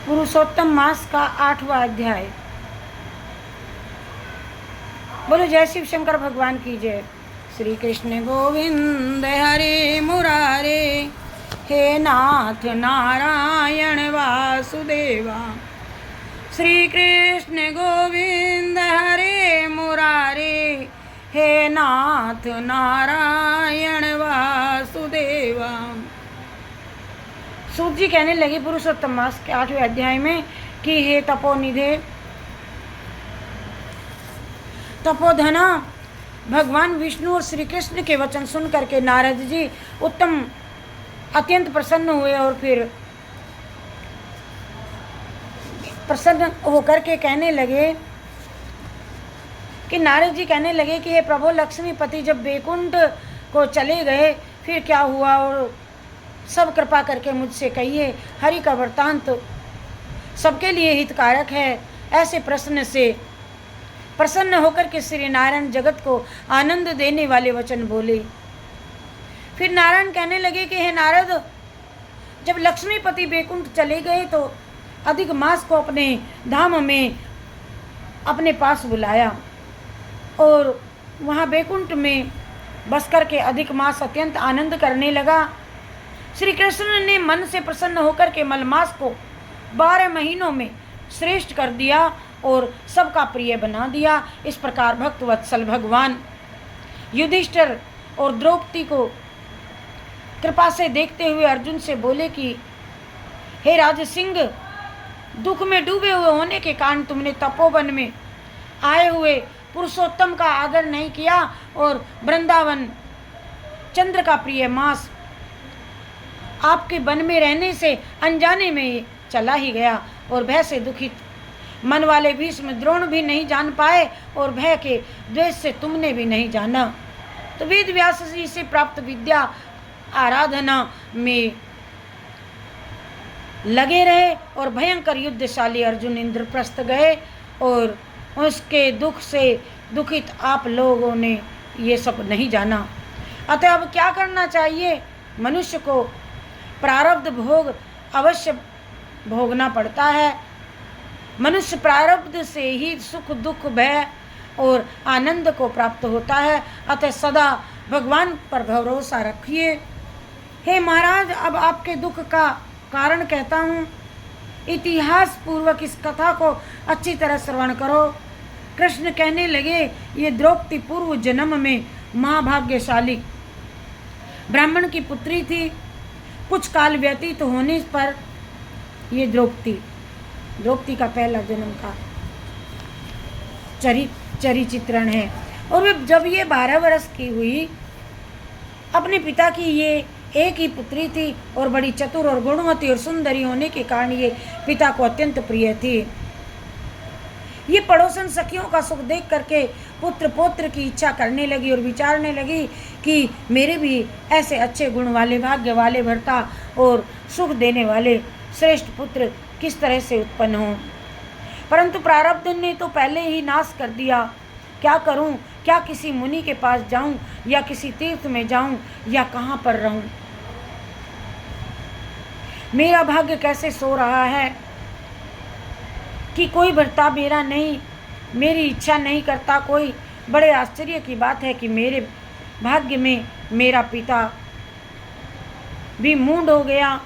पुरुषोत्तम मास का 8वां अध्याय। बोलो जय शिव शंकर भगवान की जय। श्री कृष्ण गोविंद हरे मुरारे, हे नाथ नारायण वासुदेवा। श्री कृष्ण गोविंद हरे मुरारे, हे नाथ नारायण वासुदेवा। सूत जी कहने लगे पुरुषोत्तम मास के 8वें अध्याय में कि हे तपोनिधे तपोधना, भगवान विष्णु और श्री कृष्ण के वचन सुन करके नारद जी अत्यंत प्रसन्न हुए और फिर प्रसन्न होकर के कहने लगे कि नारद जी कहने लगे कि हे प्रभु लक्ष्मीपति, जब बैकुंठ को चले गए फिर क्या हुआ, और सब कृपा करके मुझसे कहिए। हरि का वृत्तांत सबके लिए हितकारक है। ऐसे प्रश्न से प्रसन्न होकर के श्री नारायण जगत को आनंद देने वाले वचन बोले। फिर नारायण कहने लगे कि हे नारद, जब लक्ष्मीपति बैकुंठ चले गए तो अधिक मास को अपने धाम में अपने पास बुलाया और वहाँ बैकुंठ में बस करके अधिक मास अत्यंत आनंद करने लगा। श्री कृष्ण ने मन से प्रसन्न होकर के मलमास को 12 महीनों में श्रेष्ठ कर दिया और सबका प्रिय बना दिया। इस प्रकार भक्त वत्सल भगवान युधिष्ठिर और द्रौपदी को कृपा से देखते हुए अर्जुन से बोले कि हे राजसिंह, दुख में डूबे हुए होने के कारण तुमने तपोवन में आए हुए पुरुषोत्तम का आदर नहीं किया और वृंदावन चंद्र का प्रिय मास आपके वन में रहने से अनजाने में चला ही गया और भय से दुखित मन वाले भीष्म द्रोण भी नहीं जान पाए और भय के द्वेष से तुमने भी नहीं जाना। तो वेद व्यास जी से प्राप्त विद्या आराधना में लगे रहे और भयंकर युद्धशाली अर्जुन इंद्रप्रस्थ गए और उसके दुख से दुखित आप लोगों ने ये सब नहीं जाना। अतः अब क्या करना चाहिए? मनुष्य को प्रारब्ध भोग अवश्य भोगना पड़ता है। मनुष्य प्रारब्ध से ही सुख दुख भय और आनंद को प्राप्त होता है। अतः सदा भगवान पर भरोसा रखिए। हे महाराज, अब आपके दुख का कारण कहता हूँ। इतिहास पूर्वक इस कथा को अच्छी तरह श्रवण करो। कृष्ण कहने लगे, ये द्रौपदी पूर्व जन्म में महाभाग्यशाली ब्राह्मण की पुत्री थी। कुछ काल व्यतीत होने पर ये द्रौपदी का पहला जन्म का चरित्रण है। और जब ये 12 वर्ष की हुई, अपने पिता की ये एक ही पुत्री थी और बड़ी चतुर और गुणवती और सुंदरी होने के कारण ये पिता को अत्यंत प्रिय थी। ये पड़ोसन सखियों का सुख देख करके पुत्र पौत्र की इच्छा करने लगी और विचारने लगी कि मेरे भी ऐसे अच्छे गुण वाले भाग्य वाले भर्ता और सुख देने वाले श्रेष्ठ पुत्र किस तरह से उत्पन्न हों। परंतु प्रारब्ध ने तो पहले ही नाश कर दिया। क्या करूं? क्या किसी मुनि के पास जाऊं या किसी तीर्थ में जाऊं या कहां पर रहूं? मेरा भाग्य कैसे सो रहा है कि कोई भर्ता मेरा नहीं, मेरी इच्छा नहीं करता कोई। बड़े आश्चर्य की बात है कि मेरे भाग्य में मेरा पिता भी मूढ़ हो गया,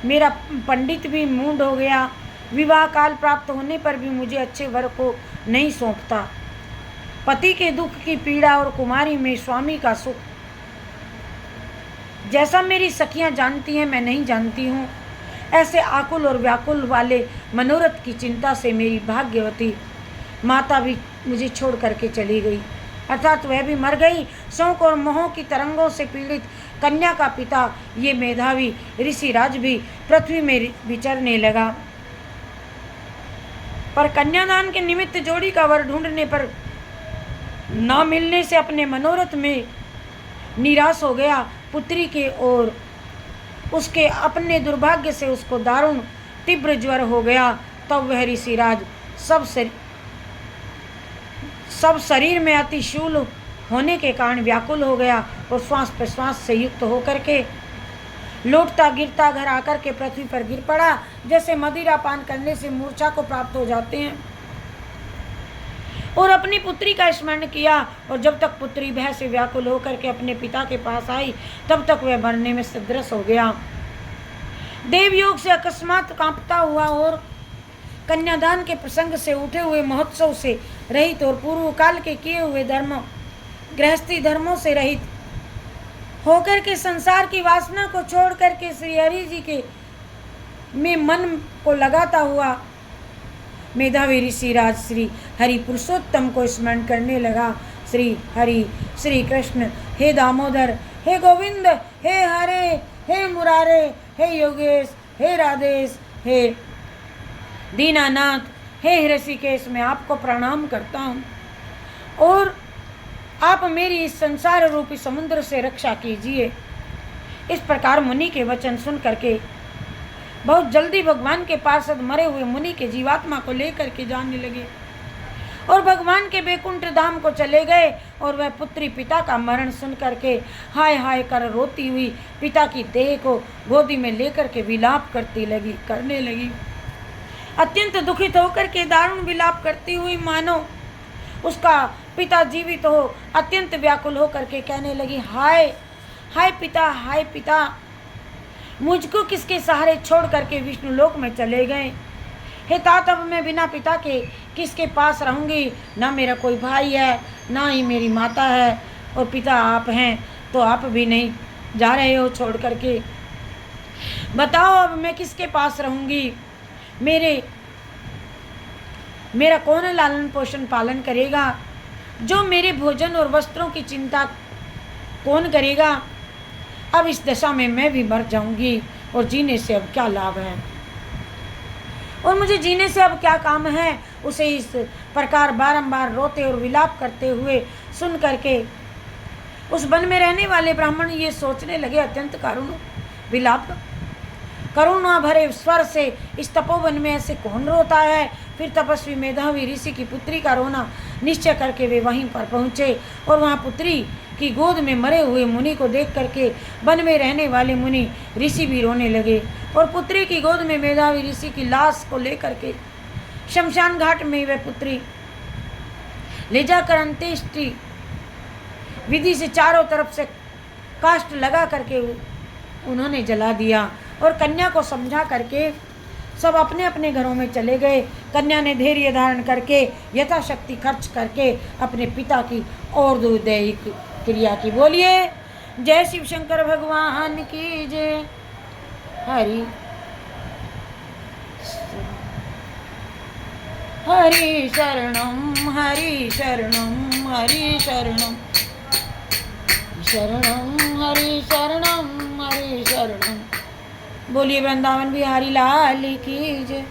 मेरा पंडित भी मूढ़ हो गया। विवाह काल प्राप्त होने पर भी मुझे अच्छे वर को नहीं सौंपता। पति के दुख की पीड़ा और कुमारी में स्वामी का सुख जैसा मेरी सखियां जानती हैं मैं नहीं जानती हूँ। ऐसे आकुल और व्याकुल वाले मनोरथ की चिंता से मेरी भाग्यवती माता भी मुझे छोड़ करके चली गई, अर्थात वह भी मर गई। शोक और मोह की तरंगों से पीड़ित कन्या का पिता ये मेधावी ऋषिराज भी पृथ्वी में विचरने लगा। पर कन्यादान के निमित्त जोड़ी का वर ढूंढने पर न मिलने से अपने मनोरथ में निराश हो गया। पुत्री के और उसके अपने दुर्भाग्य से उसको दारुण तीव्र ज्वर हो गया। तब वह ऋषिराज सब शरीर में अतिशूल होने के कारण व्याकुल हो गया और श्वास प्रश्वास से युक्त होकर के लौटता गिरता घर आकर के पृथ्वी पर गिर पड़ा, जैसे मदिरा पान करने से मूर्छा को प्राप्त हो जाते हैं। और अपनी पुत्री का स्मरण किया, और जब तक पुत्री भय से व्याकुल होकर के अपने पिता के पास आई, तब तक वह मरने में सदृश हो गया। देवयोग से अकस्मात कांपता हुआ और कन्यादान के प्रसंग से उठे हुए महोत्सव से रहित और पूर्व काल के किए हुए धर्म गृहस्थी धर्मों से रहित होकर के संसार की वासना को छोड़ करके श्री हरि जी के में मन को लगाता हुआ मेधावी ऋषि राज श्री हरि पुरुषोत्तम को स्मरण करने लगा। श्री हरि, श्री कृष्ण, हे दामोदर, हे गोविंद, हे हरे, हे मुरारे, हे योगेश, हे राधेश, हे दीनानाथ, हे ऋषिकेश, मैं आपको प्रणाम करता हूँ और आप मेरी इस संसार रूपी समुद्र से रक्षा कीजिए। इस प्रकार मुनि के वचन सुन करके बहुत जल्दी भगवान के पार्षद मरे हुए मुनि के जीवात्मा को लेकर के जाने लगे और भगवान के बैकुंठ धाम को चले गए। और वह पुत्री पिता का मरण सुन करके हाय हाय कर रोती हुई पिता की देह को गोदी में लेकर के विलाप करने लगी। अत्यंत दुखित होकर के दारुण विलाप करती हुई मानो उसका पिता जीवित हो अत्यंत व्याकुल होकर के कहने लगी, हाय हाय पिता, हाय पिता, मुझको किसके सहारे छोड़ करके विष्णु लोक में चले गए। हे तात, अब मैं बिना पिता के किसके पास रहूँगी। ना मेरा कोई भाई है, ना ही मेरी माता है, और पिता आप हैं तो आप भी नहीं जा रहे हो छोड़ करके। बताओ अब मैं किसके पास रहूँगी। मेरा कौन लालन पोषण पालन करेगा। जो मेरे भोजन और वस्त्रों की चिंता कौन करेगा। अब इस दशा में मैं भी मर जाऊंगी और जीने से अब क्या लाभ है, और मुझे जीने से अब क्या काम है। उसे इस प्रकार बारंबार रोते और विलाप करते हुए सुन करके उस वन में रहने वाले ब्राह्मण ये सोचने लगे, अत्यंत करुणा भरे स्वर से इस तपोवन में ऐसे कौन रोता है। फिर तपस्वी मेधावी ऋषि की पुत्री का रोना निश्चय करके वे वहीं पर पहुँचे और वहाँ पुत्री की गोद में मरे हुए मुनि को देख करके वन में रहने वाले मुनि ऋषि भी रोने लगे और पुत्री की गोद में मेधावी ऋषि की लाश को लेकर के शमशान घाट में वह पुत्री ले जाकर अंत्येष्टि विधि से चारों तरफ से काष्ठ लगा करके उन्होंने जला दिया और कन्या को समझा करके सब अपने अपने घरों में चले गए। कन्या ने धैर्य धारण करके यथाशक्ति खर्च करके अपने पिता की और दुर्दैविक क्रिया की। बोलिए जय शिव शंकर भगवान की जय। हरि हरि शरणम हरि शरणम हरि शरणम शरणम हरि शरणम हरि शरणम। बोलिए वृंदावन बिहारी लाल की जय।